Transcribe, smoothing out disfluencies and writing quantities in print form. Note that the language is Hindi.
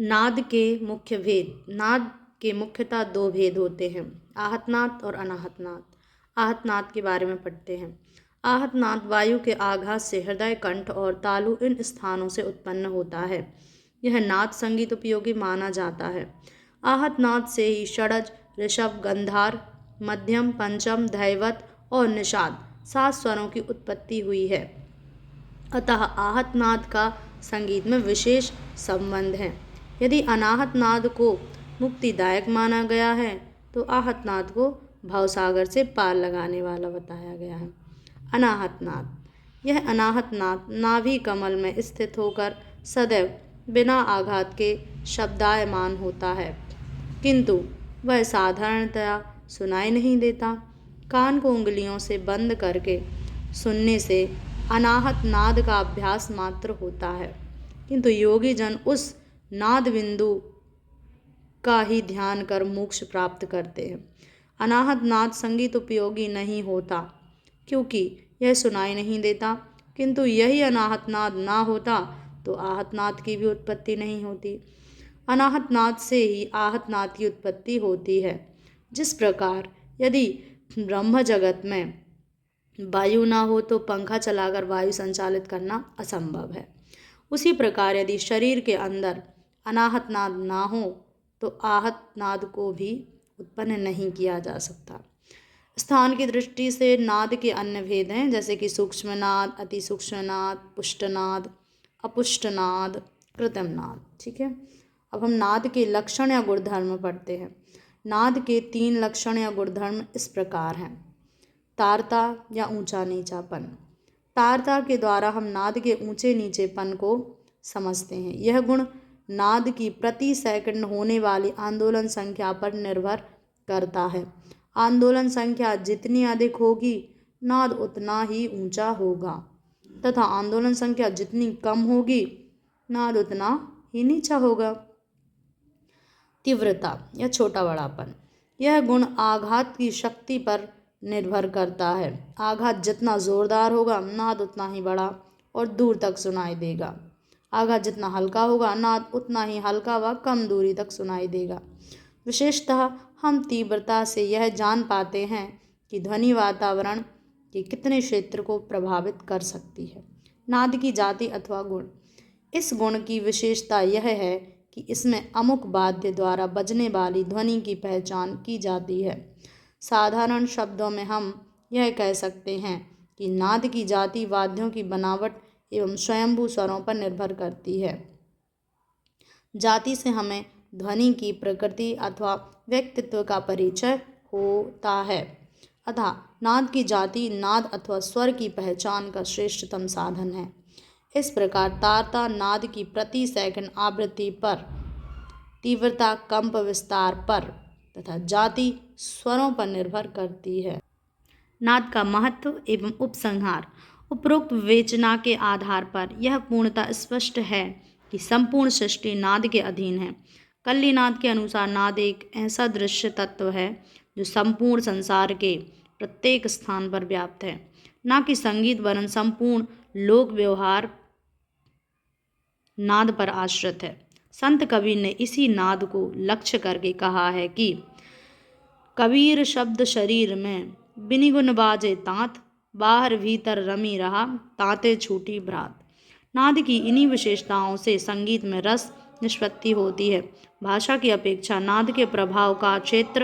नाद के मुख्य भेद। नाद के मुख्यतः दो भेद होते हैं, आहत नाद और अनाहत नाद। आहत नाद के बारे में पढ़ते हैं। आहत नाद वायु के आघात से हृदय, कंठ और तालु इन स्थानों से उत्पन्न होता है। यह नाद संगीत उपयोगी माना जाता है। आहत नाद से ही षडज, ऋषभ, गंधार, मध्यम, पंचम, धैवत और निषाद 7 स्वरों की उत्पत्ति हुई है। अतः आहत नाद का संगीत में विशेष संबंध है। यदि अनाहत नाद को मुक्तिदायक माना गया है तो आहत नाद को भवसागर से पार लगाने वाला बताया गया है। अनाहत नाद। यह अनाहत नाद नाभि कमल में स्थित होकर सदैव बिना आघात के शब्दायमान होता है, किंतु वह साधारणतया सुनाई नहीं देता। कान को उंगलियों से बंद करके सुनने से अनाहत नाद का अभ्यास मात्र होता है, किंतु योगी जन उस नाद बिंदु का ही ध्यान कर मोक्ष प्राप्त करते हैं। अनाहत नाद संगीत उपयोगी नहीं होता क्योंकि यह सुनाई नहीं देता, किंतु यही अनाहत नाद ना होता तो आहत नाद की भी उत्पत्ति नहीं होती। अनाहत नाद से ही आहत नाद की उत्पत्ति होती है। जिस प्रकार यदि ब्रह्म जगत में वायु ना हो तो पंखा चलाकर वायु संचालित करना असंभव है, उसी प्रकार यदि शरीर के अंदर अनाहत नाद ना हो तो आहत नाद को भी उत्पन्न नहीं किया जा सकता। स्थान की दृष्टि से नाद के अन्य भेद हैं, जैसे कि सूक्ष्म नाद, अति सूक्ष्म नाद, पुष्ट नाद, अपुष्ट नाद, कृत्रिम नाद। ठीक है, अब हम नाद के लक्षण या गुणधर्म पढ़ते हैं। नाद के 3 लक्षण या गुणधर्म इस प्रकार हैं। तारता या ऊंचा नीचापन। तारता के द्वारा हम नाद के ऊंचे नीचेपन को समझते हैं। यह गुण नाद की प्रति सेकंड होने वाली आंदोलन संख्या पर निर्भर करता है। आंदोलन संख्या जितनी अधिक होगी नाद उतना ही ऊंचा होगा, तथा आंदोलन संख्या जितनी कम होगी नाद उतना ही नीचा होगा। तीव्रता या छोटा बड़ापन। यह गुण आघात की शक्ति पर निर्भर करता है। आघात जितना जोरदार होगा नाद उतना ही बड़ा और दूर तक सुनाई देगा। आघात जितना हल्का होगा नाद उतना ही हल्का व कम दूरी तक सुनाई देगा। विशेषतः हम तीव्रता से यह जान पाते हैं कि ध्वनि वातावरण के कितने क्षेत्र को प्रभावित कर सकती है। नाद की जाति अथवा गुण। इस गुण की विशेषता यह है कि इसमें अमुक वाद्य द्वारा बजने वाली ध्वनि की पहचान की जाती है। साधारण शब्दों में हम यह कह सकते हैं कि नाद की जाति वाद्यों की बनावट एवं स्वयंभू स्वरों पर निर्भर करती है। जाति से हमें ध्वनि की प्रकृति अथवा व्यक्तित्व का परिचय होता है, अतः नाद की जाति नाद अथवा स्वर की पहचान का श्रेष्ठतम साधन है। इस प्रकार तारता नाद की प्रति सेकंड आवृत्ति पर, तीव्रता कंप विस्तार पर तथा जाति स्वरों पर निर्भर करती है। नाद का महत्व एवं उपसंहार। उपरोक्त विवेचना के आधार पर यह पूर्णतः स्पष्ट है कि संपूर्ण सृष्टि नाद के अधीन है। कल्ली नाद के अनुसार नाद एक ऐसा दृश्य तत्व है जो संपूर्ण संसार के प्रत्येक स्थान पर व्याप्त है, न कि संगीत वरन संपूर्ण लोक व्यवहार नाद पर आश्रित है। संत कबीर ने इसी नाद को लक्ष्य करके कहा है कि कबीर शब्द शरीर में बिनि गुण बाजे तात, बाहर भीतर रमी रहा ताते छूटी भ्रात। नाद की इन्हीं विशेषताओं से संगीत में रस निष्पत्ति होती है। भाषा की अपेक्षा नाद के प्रभाव का क्षेत्र